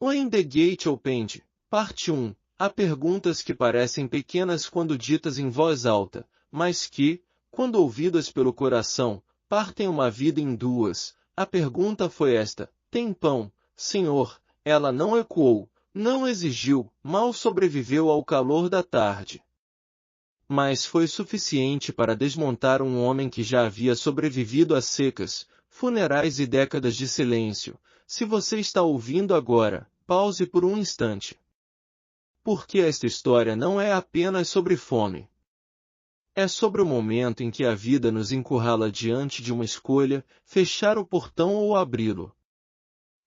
When the Gate Opened, Parte 1. Há perguntas que parecem pequenas quando ditas em voz alta, mas que, quando ouvidas pelo coração, partem uma vida em duas. A pergunta foi esta: tem pão, Senhor? Ela não ecoou, não exigiu, mal sobreviveu ao calor da tarde. Mas foi suficiente para desmontar um homem que já havia sobrevivido a secas, funerais e décadas de silêncio. Se você está ouvindo agora, pause por um instante. Porque esta história não é apenas sobre fome. É sobre o momento em que a vida nos encurrala diante de uma escolha, fechar o portão ou abri-lo.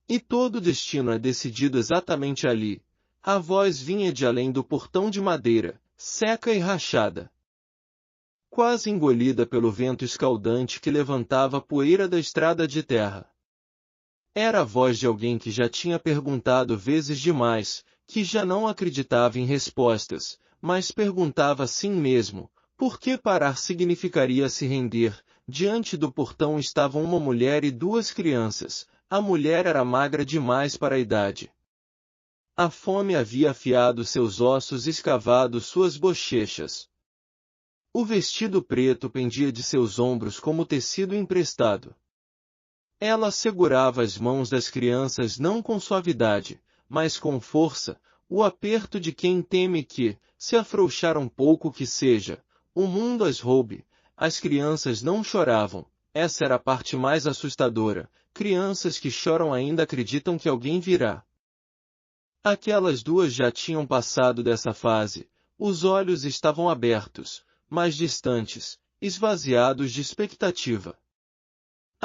E todo o destino é decidido exatamente ali. A voz vinha de além do portão de madeira, seca e rachada. Quase engolida pelo vento escaldante que levantava a poeira da estrada de terra. Era a voz de alguém que já tinha perguntado vezes demais, que já não acreditava em respostas, mas perguntava a si mesmo, por que parar significaria se render? Diante do portão estavam uma mulher e duas crianças. A mulher era magra demais para a idade. A fome havia afiado seus ossos e escavado suas bochechas. O vestido preto pendia de seus ombros como tecido emprestado. Ela segurava as mãos das crianças não com suavidade, mas com força, o aperto de quem teme que, se afrouxar um pouco que seja, o mundo as roube. As crianças não choravam, essa era a parte mais assustadora. Crianças que choram ainda acreditam que alguém virá. Aquelas duas já tinham passado dessa fase, os olhos estavam abertos, mas distantes, esvaziados de expectativa.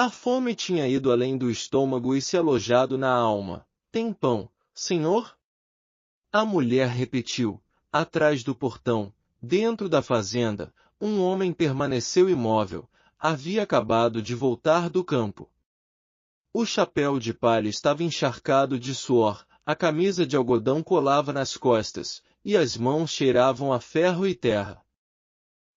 A fome tinha ido além do estômago e se alojado na alma. Tem pão, Senhor? A mulher repetiu. Atrás do portão, dentro da fazenda, um homem permaneceu imóvel. Havia acabado de voltar do campo. O chapéu de palha estava encharcado de suor, a camisa de algodão colava nas costas, e as mãos cheiravam a ferro e terra.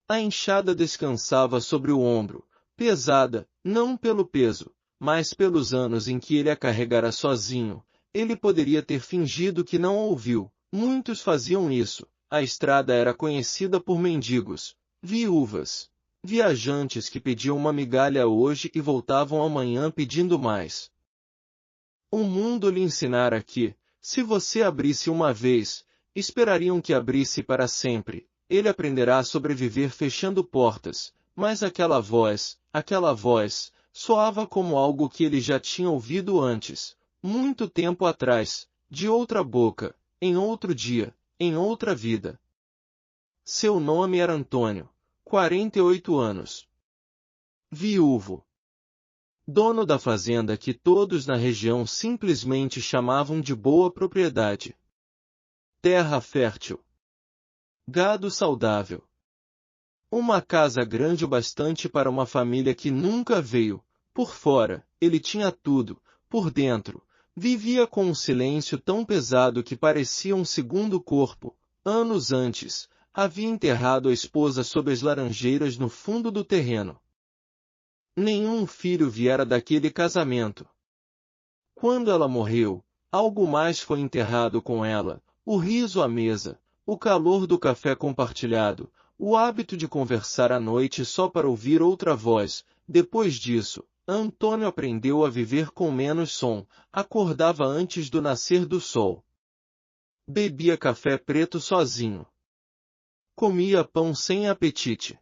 A enxada descansava sobre o ombro, pesada, não pelo peso, mas pelos anos em que ele a carregara sozinho. Ele poderia ter fingido que não ouviu. Muitos faziam isso. A estrada era conhecida por mendigos, viúvas, viajantes que pediam uma migalha hoje e voltavam amanhã pedindo mais. O mundo lhe ensinara que, se você abrisse uma vez, esperariam que abrisse para sempre. Ele aprenderá a sobreviver fechando portas, mas aquela voz, soava como algo que ele já tinha ouvido antes, muito tempo atrás, de outra boca, em outro dia, em outra vida. Seu nome era Antônio, 48 anos. Viúvo. Dono da fazenda que todos na região simplesmente chamavam de boa propriedade. Terra fértil. Gado saudável. Uma casa grande o bastante para uma família que nunca veio. Por fora, ele tinha tudo. Por dentro, vivia com um silêncio tão pesado que parecia um segundo corpo. Anos antes, havia enterrado a esposa sob as laranjeiras no fundo do terreno. Nenhum filho viera daquele casamento. Quando ela morreu, algo mais foi enterrado com ela: o riso à mesa, o calor do café compartilhado, o hábito de conversar à noite só para ouvir outra voz. Depois disso, Antônio aprendeu a viver com menos som, acordava antes do nascer do sol. Bebia café preto sozinho. Comia pão sem apetite.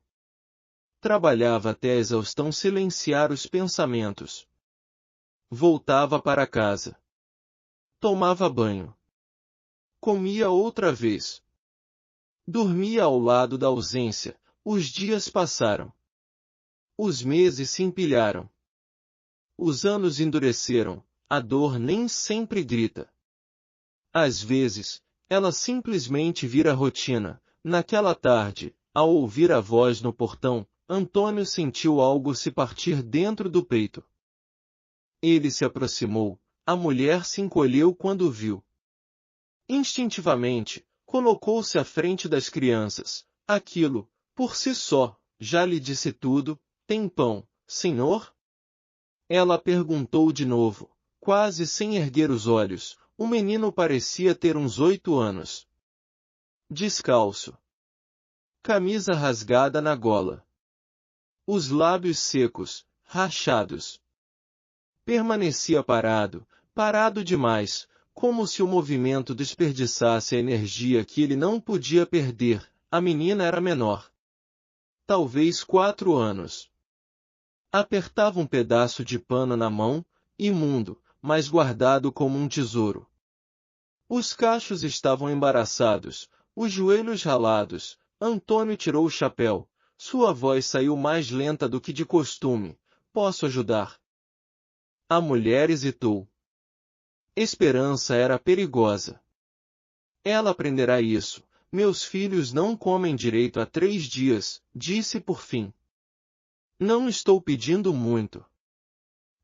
Trabalhava até a exaustão silenciar os pensamentos. Voltava para casa. Tomava banho. Comia outra vez. Dormia ao lado da ausência. Os dias passaram. Os meses se empilharam. Os anos endureceram. A dor nem sempre grita. Às vezes, ela simplesmente vira rotina. Naquela tarde, ao ouvir a voz no portão, Antônio sentiu algo se partir dentro do peito. Ele se aproximou. A mulher se encolheu quando o viu. Instintivamente, colocou-se à frente das crianças. Aquilo, por si só, já lhe disse tudo. Tem pão, Senhor? Ela perguntou de novo, quase sem erguer os olhos. O menino parecia ter uns 8 anos. Descalço. Camisa rasgada na gola. Os lábios secos, rachados. Permanecia parado demais, como se o movimento desperdiçasse a energia que ele não podia perder. A menina era menor. Talvez 4 anos. Apertava um pedaço de pano na mão, imundo, mas guardado como um tesouro. Os cachos estavam embaraçados, os joelhos ralados. Antônio tirou o chapéu. Sua voz saiu mais lenta do que de costume. Posso ajudar? A mulher hesitou. Esperança era perigosa. Ela aprenderá isso. Meus filhos não comem direito há 3 dias, disse por fim. Não estou pedindo muito.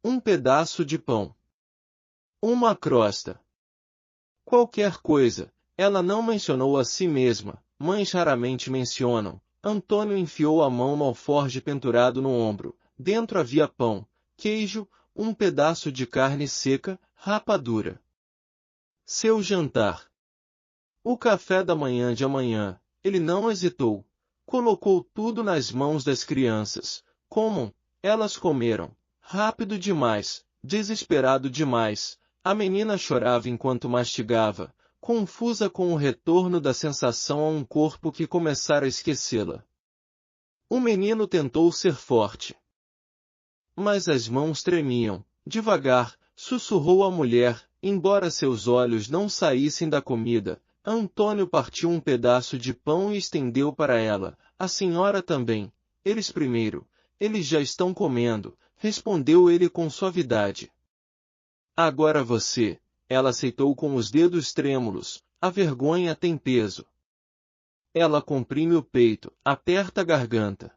Um pedaço de pão. Uma crosta. Qualquer coisa. Ela não mencionou a si mesma. Mães raramente mencionam. Antônio enfiou a mão no alforje pendurado no ombro. Dentro havia pão, queijo, um pedaço de carne seca, rapadura. Seu jantar. O café da manhã de amanhã. Ele não hesitou. Colocou tudo nas mãos das crianças. Comam. Elas comeram. Rápido demais, desesperado demais. A menina chorava enquanto mastigava, confusa com o retorno da sensação a um corpo que começara a esquecê-la. O menino tentou ser forte. Mas as mãos tremiam. Devagar, sussurrou a mulher, embora seus olhos não saíssem da comida. Antônio partiu um pedaço de pão e estendeu para ela. A senhora também. Eles primeiro. Eles já estão comendo, respondeu ele com suavidade. Agora você. Ela aceitou com os dedos trêmulos. A vergonha tem peso. Ela comprime o peito, aperta a garganta.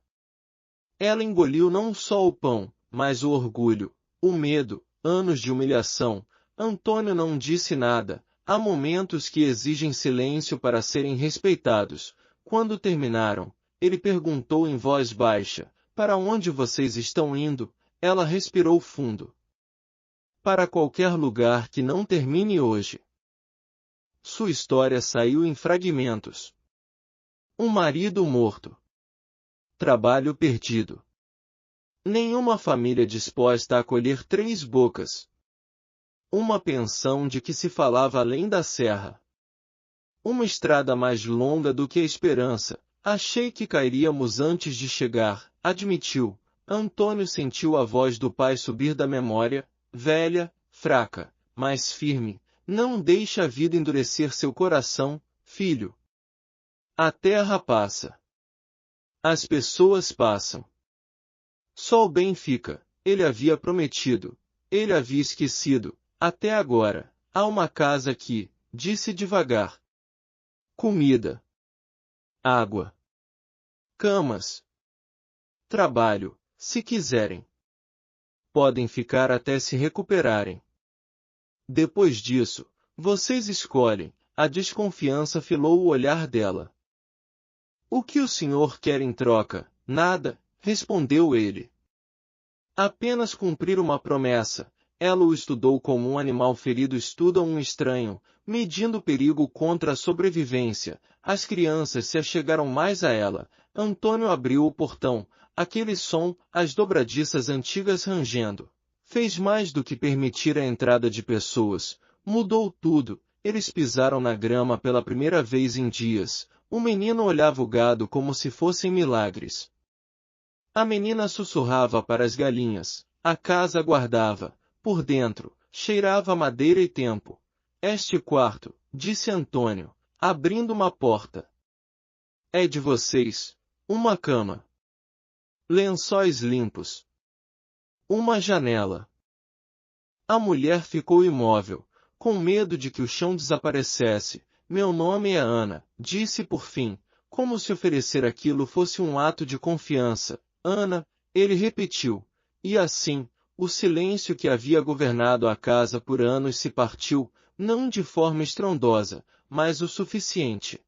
Ela engoliu não só o pão, mas o orgulho, o medo, anos de humilhação. Antônio não disse nada. Há momentos que exigem silêncio para serem respeitados. Quando terminaram, ele perguntou em voz baixa, para onde vocês estão indo? Ela respirou fundo. Para qualquer lugar que não termine hoje. Sua história saiu em fragmentos. Um marido morto. Trabalho perdido. Nenhuma família disposta a acolher 3 bocas. Uma pensão de que se falava além da serra. Uma estrada mais longa do que a esperança. Achei que cairíamos antes de chegar, admitiu. Antônio sentiu a voz do pai subir da memória, velha, fraca, mas firme. Não deixe a vida endurecer seu coração, filho. A terra passa. As pessoas passam. Só o bem fica. Ele havia prometido. Ele havia esquecido. Até agora. Há uma casa aqui, disse devagar. Comida. Água. Camas. Trabalho, se quiserem. Podem ficar até se recuperarem. Depois disso, vocês escolhem. A desconfiança filou o olhar dela. O que o senhor quer em troca? Nada, respondeu ele. Apenas cumprir uma promessa. Ela o estudou como um animal ferido estuda um estranho, medindo o perigo contra a sobrevivência. As crianças se achegaram mais a ela. Antônio abriu o portão. Aquele som, as dobradiças antigas rangendo. Fez mais do que permitir a entrada de pessoas. Mudou tudo. Eles pisaram na grama pela primeira vez em dias. O menino olhava o gado como se fossem milagres. A menina sussurrava para as galinhas. A casa aguardava. Por dentro, cheirava madeira e tempo. Este quarto, disse Antônio, abrindo uma porta. É de vocês. Uma cama. Lençóis limpos. Uma janela. A mulher ficou imóvel, com medo de que o chão desaparecesse. Meu nome é Ana, disse por fim, como se oferecer aquilo fosse um ato de confiança. Ana, ele repetiu. E assim, o silêncio que havia governado a casa por anos se partiu, não de forma estrondosa, mas o suficiente.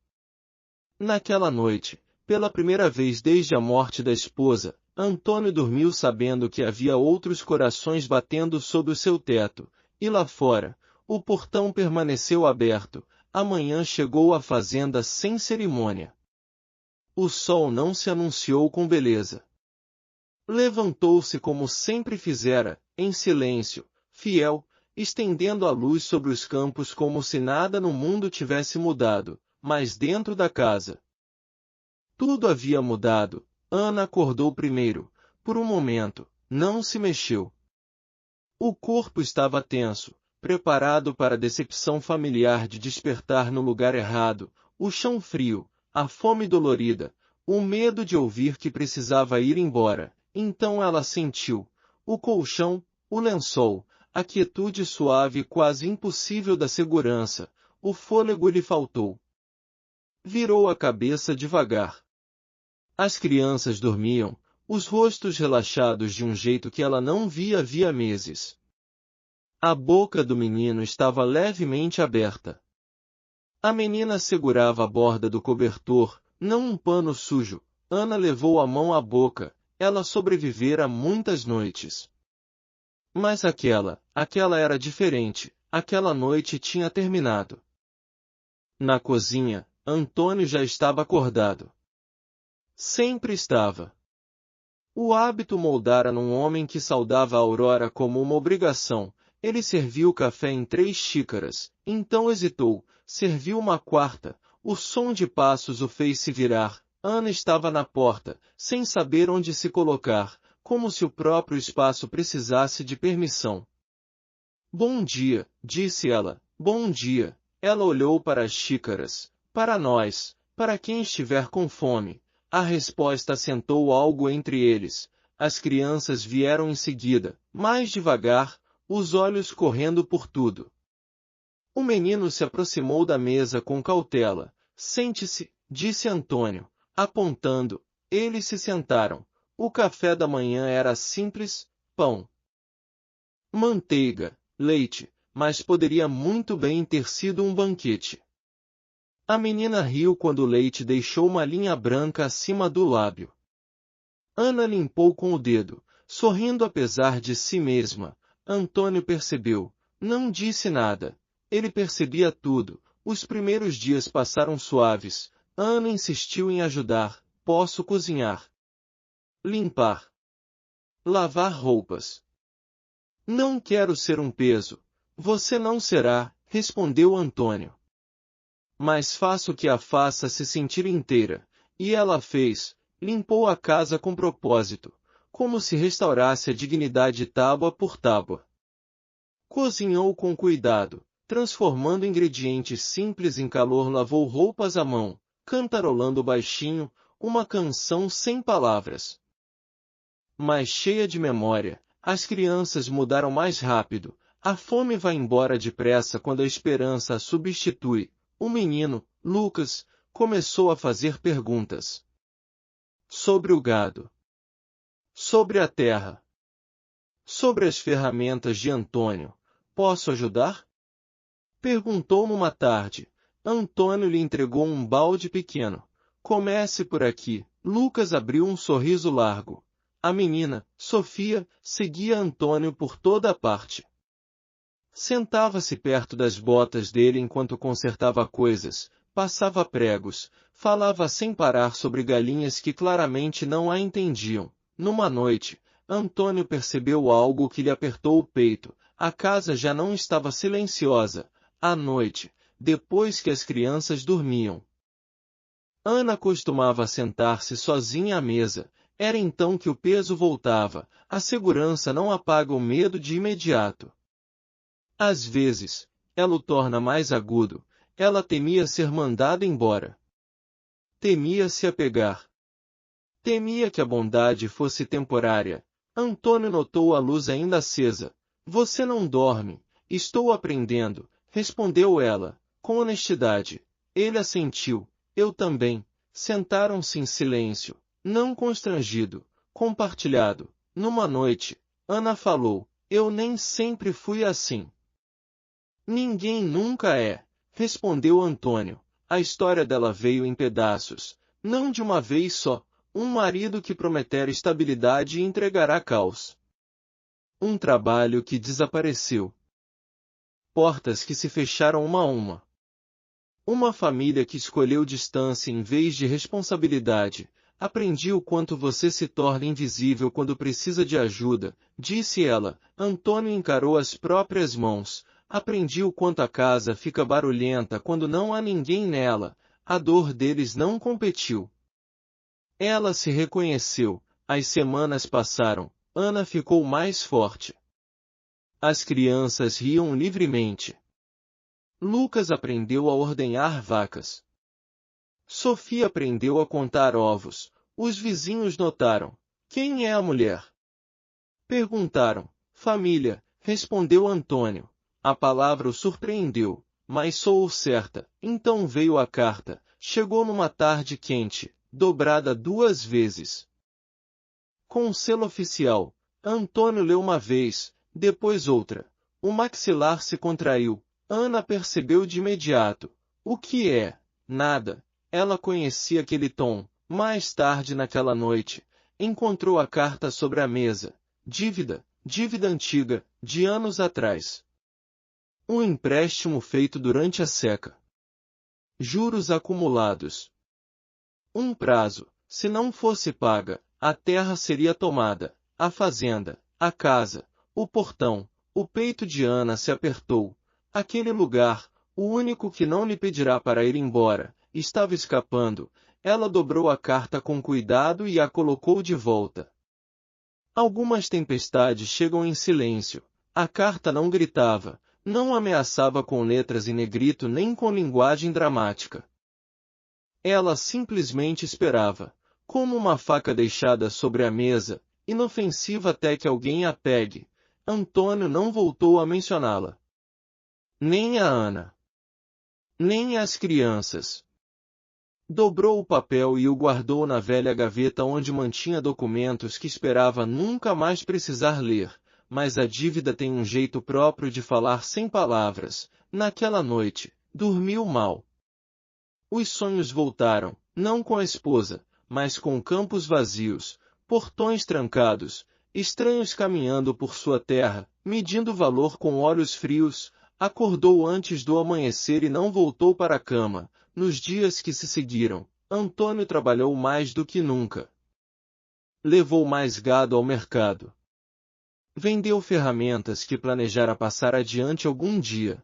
Naquela noite, pela primeira vez desde a morte da esposa, Antônio dormiu sabendo que havia outros corações batendo sob o seu teto, e lá fora, O portão permaneceu aberto. A manhã chegou à fazenda sem cerimônia. O sol não se anunciou com beleza. Levantou-se como sempre fizera, em silêncio, fiel, estendendo a luz sobre os campos como se nada no mundo tivesse mudado, mas dentro da casa tudo havia mudado. Ana acordou primeiro. Por um momento, não se mexeu. O corpo estava tenso, preparado para a decepção familiar de despertar no lugar errado, o chão frio, a fome dolorida, o medo de ouvir que precisava ir embora. Então ela sentiu o colchão, o lençol, a quietude suave quase impossível da segurança. O fôlego lhe faltou. Virou a cabeça devagar. As crianças dormiam, os rostos relaxados de um jeito que ela não via havia meses. A boca do menino estava levemente aberta. A menina segurava a borda do cobertor, não um pano sujo. Ana levou a mão à boca. Ela sobrevivera muitas noites. Mas aquela era diferente. Aquela noite tinha terminado. Na cozinha, Antônio já estava acordado. Sempre estava. O hábito moldara num homem que saudava a aurora como uma obrigação. Ele serviu café em 3 xícaras, então hesitou, serviu uma quarta. O som de passos o fez se virar. Ana estava na porta, sem saber onde se colocar, como se o próprio espaço precisasse de permissão. Bom dia, disse ela. Bom dia. Ela olhou para as xícaras. Para nós, para quem estiver com fome. A resposta assentou algo entre eles. As crianças vieram em seguida, mais devagar, os olhos correndo por tudo. O menino se aproximou da mesa com cautela. Sente-se, disse Antônio, apontando. Eles se sentaram. O café da manhã era simples, pão, manteiga, leite, mas poderia muito bem ter sido um banquete. A menina riu quando o leite deixou uma linha branca acima do lábio. Ana limpou com o dedo, sorrindo apesar de si mesma. Antônio percebeu. Não disse nada. Ele percebia tudo. Os primeiros dias passaram suaves. Ana insistiu em ajudar. Posso cozinhar, limpar, lavar roupas. Não quero ser um peso. Você não será, respondeu Antônio. Mas faço que a faça se sentir inteira. E ela fez. Limpou a casa com propósito, como se restaurasse a dignidade tábua por tábua. Cozinhou com cuidado, transformando ingredientes simples em calor. Lavou roupas à mão, cantarolando baixinho, uma canção sem palavras. Mas cheia de memória, as crianças mudaram mais rápido. A fome vai embora depressa quando a esperança a substitui. O menino, Lucas, começou a fazer perguntas. Sobre o gado. Sobre a terra. Sobre as ferramentas de Antônio. Posso ajudar? Perguntou numa tarde. Antônio lhe entregou um balde pequeno. Comece por aqui. Lucas abriu um sorriso largo. A menina, Sofia, seguia Antônio por toda a parte. Sentava-se perto das botas dele enquanto consertava coisas, passava pregos, falava sem parar sobre galinhas que claramente não a entendiam. Numa noite, Antônio percebeu algo que lhe apertou o peito. A casa já não estava silenciosa. À noite, depois que as crianças dormiam, Ana costumava sentar-se sozinha à mesa. Era então que o peso voltava. A segurança não apaga o medo de imediato. Às vezes, ela o torna mais agudo. Ela temia ser mandada embora. Temia se apegar. Temia que a bondade fosse temporária. Antônio notou a luz ainda acesa. Você não dorme. Estou aprendendo, respondeu ela, com honestidade. Ele assentiu. Eu também. Sentaram-se em silêncio, não constrangido, compartilhado. Numa noite, Ana falou, eu nem sempre fui assim. Ninguém nunca é, respondeu Antônio. A história dela veio em pedaços, não de uma vez só. Um marido que prometera estabilidade e entregará caos. Um trabalho que desapareceu. portas que se fecharam uma a uma. Uma família que escolheu distância em vez de responsabilidade. Aprendi o quanto você se torna invisível quando precisa de ajuda, disse ela. Antônio encarou as próprias mãos. Aprendi o quanto a casa fica barulhenta quando não há ninguém nela. A dor deles não competiu. Ela se reconheceu. As semanas passaram. Ana ficou mais forte. As crianças riam livremente. Lucas aprendeu a ordenhar vacas. Sofia aprendeu a contar ovos. Os vizinhos notaram. Quem é a mulher? Perguntaram. Família, respondeu Antônio. A palavra o surpreendeu. Mas sou certa. Então veio a carta. Chegou numa tarde quente, dobrada 2 vezes. Com um selo oficial. Antônio leu uma vez, depois outra. O maxilar se contraiu. Ana percebeu de imediato. O que é? Nada. Ela conhecia aquele tom. Mais tarde naquela noite, encontrou a carta sobre a mesa. Dívida antiga, de anos atrás. Um empréstimo feito durante a seca. Juros acumulados. Um prazo. Se não fosse paga, a terra seria tomada. A fazenda, a casa, o portão. O peito de Ana se apertou. Aquele lugar, o único que não lhe pedirá para ir embora, estava escapando. Ela dobrou a carta com cuidado e a colocou de volta. Algumas tempestades chegam em silêncio. A carta não gritava, não ameaçava com letras em negrito nem com linguagem dramática. Ela simplesmente esperava, como uma faca deixada sobre a mesa, inofensiva até que alguém a pegue. Antônio não voltou a mencioná-la. Nem a Ana. Nem as crianças. Dobrou o papel e o guardou na velha gaveta onde mantinha documentos que esperava nunca mais precisar ler, mas a dívida tem um jeito próprio de falar sem palavras. Naquela noite, dormiu mal. Os sonhos voltaram, não com a esposa, mas com campos vazios, portões trancados, estranhos caminhando por sua terra, medindo valor com olhos frios. Acordou antes do amanhecer e não voltou para a cama. Nos dias que se seguiram, Antônio trabalhou mais do que nunca. Levou mais gado ao mercado. Vendeu ferramentas que planejara passar adiante algum dia.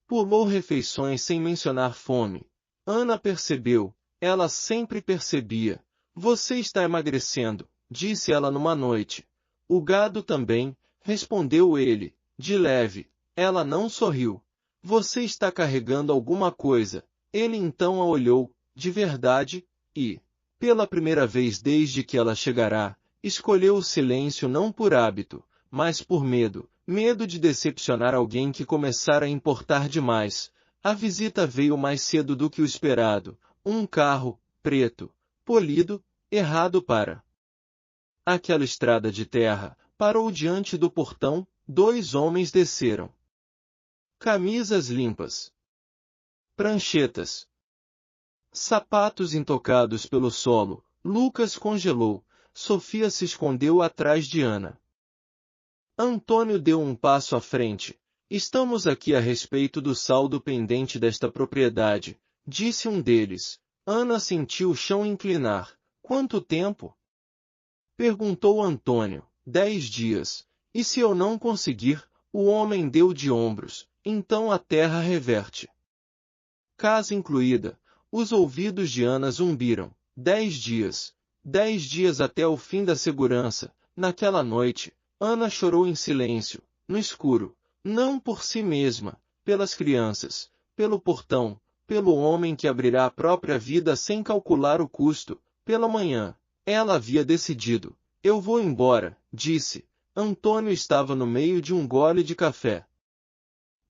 Pulou refeições sem mencionar fome. Ana percebeu, ela sempre percebia. Você está emagrecendo, disse ela numa noite. O gado também, respondeu ele, de leve. Ela não sorriu. Você está carregando alguma coisa. Ele então a olhou, de verdade, e, pela primeira vez desde que ela chegará, escolheu o silêncio não por hábito, mas por medo. Medo de decepcionar alguém que começara a importar demais. A visita veio mais cedo do que o esperado. Um carro, preto, polido, errado para aquela estrada de terra, parou diante do portão. 2 homens desceram. Camisas limpas. Pranchetas. Sapatos intocados pelo solo. Lucas congelou. Sofia se escondeu atrás de Ana. Antônio deu um passo à frente. Estamos aqui a respeito do saldo pendente desta propriedade, disse um deles. Ana sentiu o chão inclinar. Quanto tempo? Perguntou Antônio. 10 dias. E se eu não conseguir? O homem deu de ombros. Então a terra reverte. Casa incluída. Os ouvidos de Ana zumbiram. 10 dias. 10 dias até o fim da segurança. Naquela noite, Ana chorou em silêncio, no escuro. Não por si mesma, pelas crianças, pelo portão, pelo homem que abrirá a própria vida sem calcular o custo, pela manhã. Ela havia decidido. Eu vou embora, disse. Antônio estava no meio de um gole de café.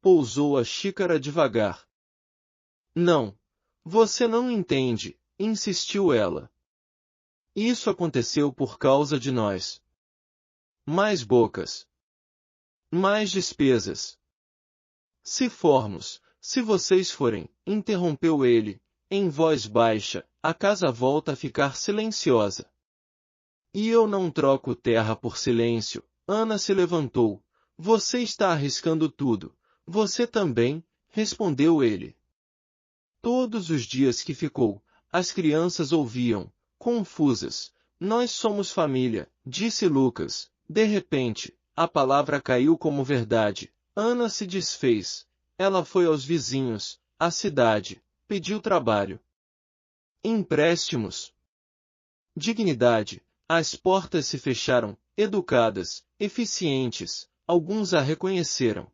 Pousou a xícara devagar. Não. Você não entende, insistiu ela. Isso aconteceu por causa de nós. Mais bocas. Mais despesas. Se formos, se vocês forem, interrompeu ele, em voz baixa, a casa volta a ficar silenciosa. E eu não troco terra por silêncio. Ana se levantou. Você está arriscando tudo. Você também, respondeu ele. Todos os dias que ficou, as crianças ouviam, confusas. Nós somos família, disse Lucas. De repente, a palavra caiu como verdade. Ana se desfez. Ela foi aos vizinhos, à cidade, pediu trabalho. Empréstimos. Dignidade. As portas se fecharam, educadas, eficientes, alguns a reconheceram.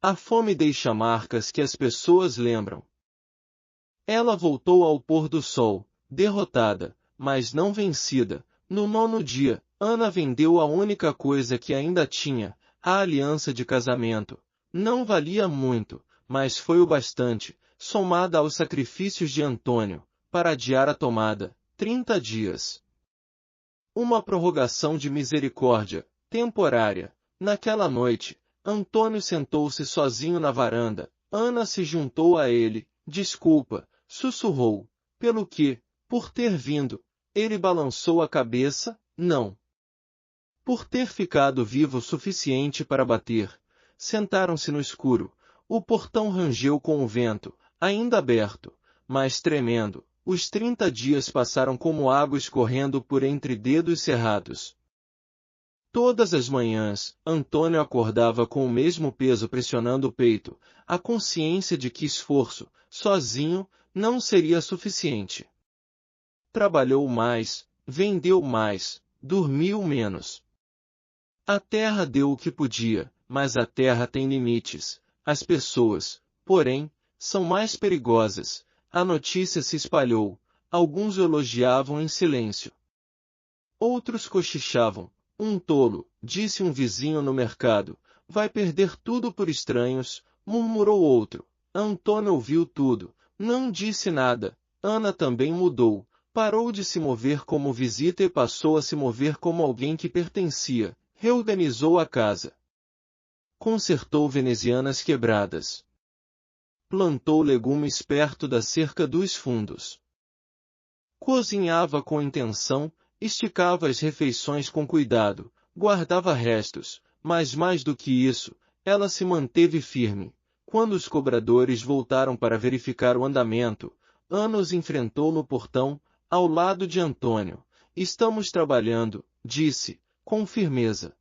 A fome deixa marcas que as pessoas lembram. Ela voltou ao pôr do sol, derrotada, mas não vencida. No 9º dia, Ana vendeu a única coisa que ainda tinha, a aliança de casamento. Não valia muito, mas foi o bastante, somada aos sacrifícios de Antônio, para adiar a tomada, 30 dias. Uma prorrogação de misericórdia, temporária. Naquela noite, Antônio sentou-se sozinho na varanda. Ana se juntou a ele. Desculpa, sussurrou. Pelo que, por ter vindo, ele balançou a cabeça, não. Por ter ficado vivo o suficiente para bater. Sentaram-se no escuro. O portão rangeu com o vento, ainda aberto, mas tremendo. Os 30 dias passaram como água escorrendo por entre dedos cerrados. Todas as manhãs, Antônio acordava com o mesmo peso pressionando o peito, a consciência de que esforço, sozinho, não seria suficiente. Trabalhou mais, vendeu mais, dormiu menos. A terra deu o que podia, mas a terra tem limites. As pessoas, porém, são mais perigosas. A notícia se espalhou. Alguns o elogiavam em silêncio. Outros cochichavam. Um tolo, disse um vizinho no mercado. Vai perder tudo por estranhos, murmurou outro. Antônio ouviu tudo. Não disse nada. Ana também mudou. Parou de se mover como visita e passou a se mover como alguém que pertencia. Reorganizou a casa. Consertou venezianas quebradas. Plantou legumes perto da cerca dos fundos. Cozinhava com intenção, esticava as refeições com cuidado, guardava restos, mas mais do que isso, ela se manteve firme. Quando os cobradores voltaram para verificar o andamento, Ana os enfrentou no portão, ao lado de Antônio. Estamos trabalhando, disse, com firmeza.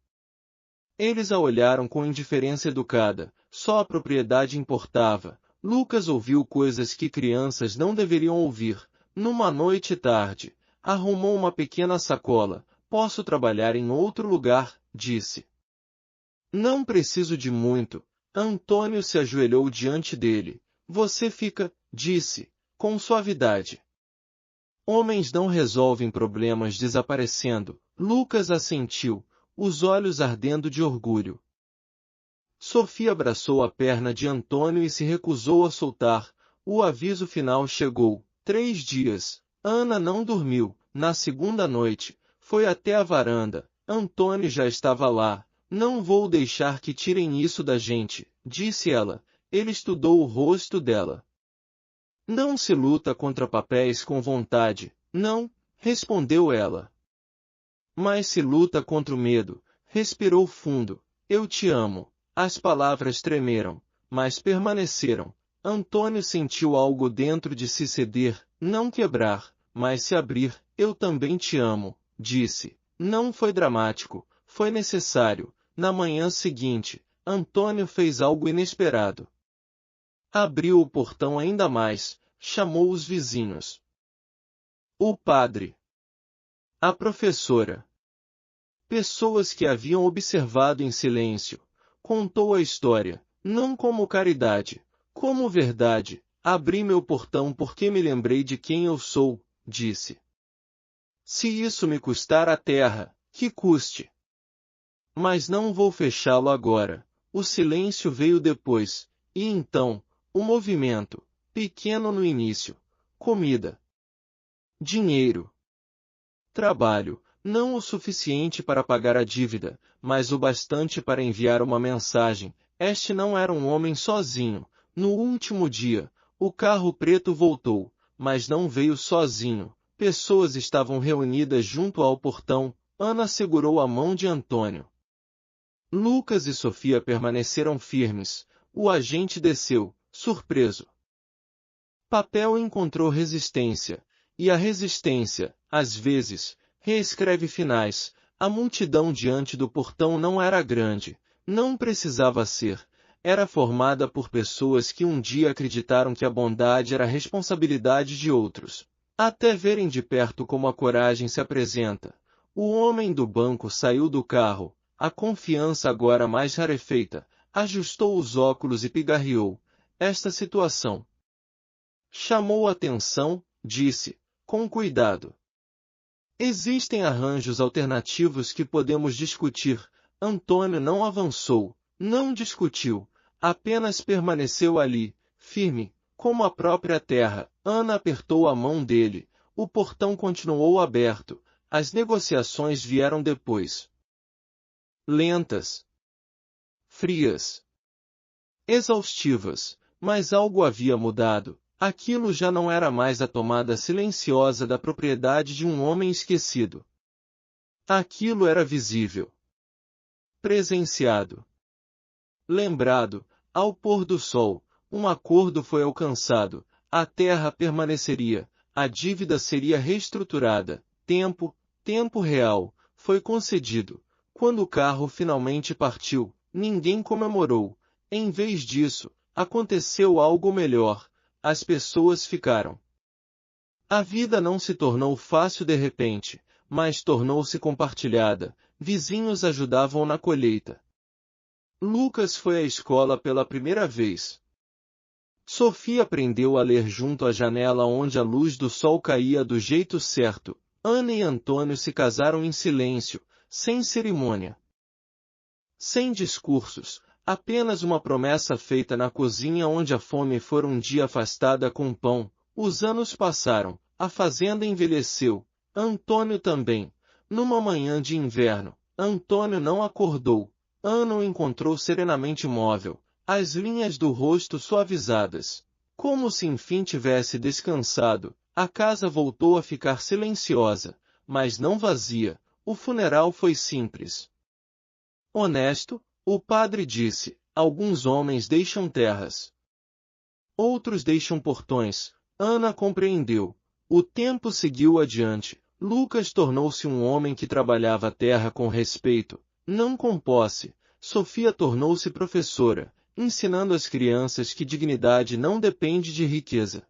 Eles a olharam com indiferença educada, só a propriedade importava. Lucas ouviu coisas que crianças não deveriam ouvir. Numa noite tarde, arrumou uma pequena sacola. Posso trabalhar em outro lugar, disse. Não preciso de muito. Antônio se ajoelhou diante dele. Você fica, disse, com suavidade. Homens não resolvem problemas desaparecendo. Lucas assentiu, os olhos ardendo de orgulho. Sofia abraçou a perna de Antônio e se recusou a soltar. O aviso final chegou. 3 dias. Ana não dormiu. Na segunda noite, foi até a varanda. Antônio já estava lá. Não vou deixar que tirem isso da gente, disse ela. Ele estudou o rosto dela. Não se luta contra papéis com vontade. Não, respondeu ela. Mas se luta contra o medo. Respirou fundo. Eu te amo. As palavras tremeram, mas permaneceram. Antônio sentiu algo dentro de si ceder, não quebrar, mas se abrir. Eu também te amo, disse. Não foi dramático, foi necessário. Na manhã seguinte, Antônio fez algo inesperado. Abriu o portão ainda mais, chamou os vizinhos. O padre. A professora. Pessoas que haviam observado em silêncio. Contou a história, não como caridade, como verdade. Abri meu portão porque me lembrei de quem eu sou, disse. Se isso me custar a terra, que custe. Mas não vou fechá-lo agora. O silêncio veio depois, e então, o movimento, pequeno no início. Comida. Dinheiro. Trabalho. Não o suficiente para pagar a dívida, mas o bastante para enviar uma mensagem. Este não era um homem sozinho. No último dia, o carro preto voltou, mas não veio sozinho. Pessoas estavam reunidas junto ao portão. Ana segurou a mão de Antônio. Lucas e Sofia permaneceram firmes. O agente desceu, surpreso. Papel encontrou resistência, e a resistência, às vezes, reescreve finais. A multidão diante do portão não era grande, não precisava ser. Era formada por pessoas que um dia acreditaram que a bondade era responsabilidade de outros. Até verem de perto como a coragem se apresenta. O homem do banco saiu do carro, a confiança agora mais rarefeita, ajustou os óculos e pigarreou. Esta situação chamou a atenção, disse, com cuidado. Existem arranjos alternativos que podemos discutir. Antônio não avançou, não discutiu, apenas permaneceu ali, firme, como a própria terra. Ana apertou a mão dele, o portão continuou aberto, as negociações vieram depois. Lentas, frias, exaustivas, mas algo havia mudado. Aquilo já não era mais a tomada silenciosa da propriedade de um homem esquecido. Aquilo era visível, presenciado, lembrado. Ao pôr do sol, um acordo foi alcançado, a terra permaneceria, a dívida seria reestruturada, tempo real, foi concedido. Quando o carro finalmente partiu, ninguém comemorou. Em vez disso, aconteceu algo melhor. As pessoas ficaram. A vida não se tornou fácil de repente, mas tornou-se compartilhada. Vizinhos ajudavam na colheita. Lucas foi à escola pela primeira vez. Sofia aprendeu a ler junto à janela onde a luz do sol caía do jeito certo. Ana e Antônio se casaram em silêncio, sem cerimônia. Sem discursos. Apenas uma promessa feita na cozinha onde a fome fora um dia afastada com pão. Os anos passaram, a fazenda envelheceu, Antônio também. Numa manhã de inverno, Antônio não acordou. Ana o encontrou serenamente imóvel, as linhas do rosto suavizadas. Como se enfim tivesse descansado, a casa voltou a ficar silenciosa, mas não vazia. O funeral foi simples. Honesto. O padre disse, alguns homens deixam terras. Outros deixam portões. Ana compreendeu. O tempo seguiu adiante. Lucas tornou-se um homem que trabalhava a terra com respeito, não com posse. Sofia tornou-se professora, ensinando às crianças que dignidade não depende de riqueza.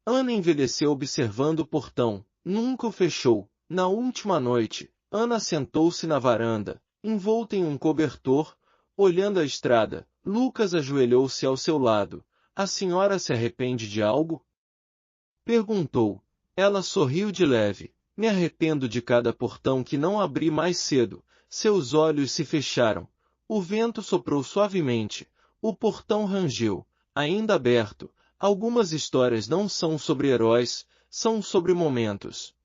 Ana envelheceu observando o portão, nunca o fechou. Na última noite, Ana sentou-se na varanda, envolta em um cobertor, olhando a estrada. Lucas ajoelhou-se ao seu lado. A senhora se arrepende de algo? Perguntou. Ela sorriu de leve. Me arrependo de cada portão que não abri mais cedo. Seus olhos se fecharam. O vento soprou suavemente. O portão rangeu, ainda aberto. Algumas histórias não são sobre heróis, são sobre momentos.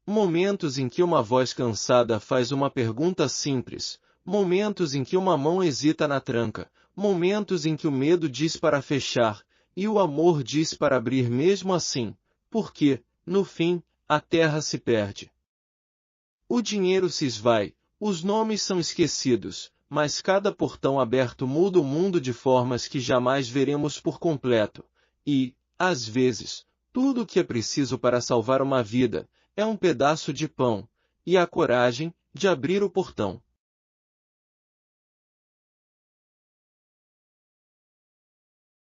Momentos em que uma voz cansada faz uma pergunta simples, momentos em que uma mão hesita na tranca, momentos em que o medo diz para fechar, e o amor diz para abrir mesmo assim, porque, no fim, a terra se perde. O dinheiro se esvai, os nomes são esquecidos, mas cada portão aberto muda o mundo de formas que jamais veremos por completo, e, às vezes, tudo o que é preciso para salvar uma vida, é um pedaço de pão, e a coragem de abrir o portão.